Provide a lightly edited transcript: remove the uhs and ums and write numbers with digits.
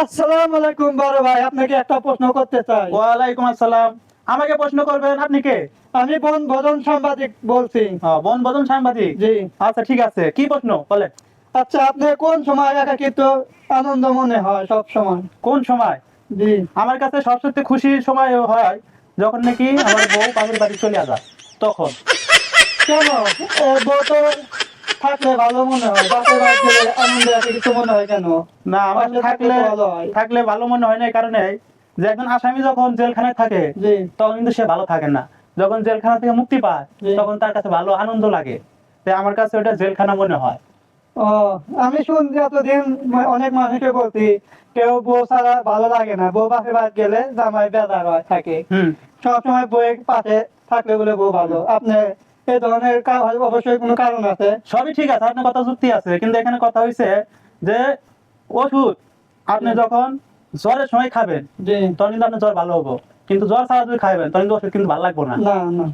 আসসালামু আলাইকুম বড় ভাই, আপনাকে একটা প্রশ্ন করতে চাই। ওয়ালাইকুম আসসালাম। আমাকে প্রশ্ন করবেন, আপনি কে? আমি বনভোজন সাংবাদিক বলছি। বনভোজন সাংবাদিক। জি। আচ্ছা, ঠিক আছে, কি প্রশ্ন বলেন। আচ্ছা, আপনার কোন সময় একাকিত্ব আনন্দ মনে হয় সব সময়? কোন সময়? জি। আমার কাছে সবচেয়ে খুশির সময় হয় যখন নাকি আমার বউ বাপের বাড়ি চলে যায়, তখন। কেন? বউ তো থাকলে ভালো মনে হয়, বাপের বাড়ি গেলে আনন্দ একাকিত্ব মনে হয় কেন? না, আমার পাশে থাকলে থাকলে তো ভালো হয়। থাকলে ভালো মনে হয় না, এই কারণে যে একজন আসামি যখন জেলখানায় থাকে জি। তখন কিন্তু সে ভালো থাকে না। যখন জেলখানা থেকে মুক্তি পায় জি। তখন তার কাছে ভালো আনন্দ লাগে। তাই আমার কাছে ওটা জেলখানা মনে হয়। ও, আমি শুনছি এতদিন অনেক মানুষকে বলছি, কেউ বউ ছাড়া ভালো লাগে না, বউ বাপের বাড়ি গেলে জামাই বেজার হয় থাকে। হুম। সবসময় বইয়ের পাশে থাকলে বলে বউ ভালো। আপনার এই ধরনের অবশ্যই কোনো কারণ আছে। সবই ঠিক আছে, আপনার কথা যুক্তি আছে, কিন্তু এখানে কথা হয়েছে যে ওষুধ আপনি যখন জ্বরের সময় খাবেন জি। তখন কিন্তু আপনার জ্বর ভালো হবো, কিন্তু জ্বর ছাড়া যদি খাবেন তখন কিন্তু ওষুধ কিন্তু ভালো লাগবে না। না, না।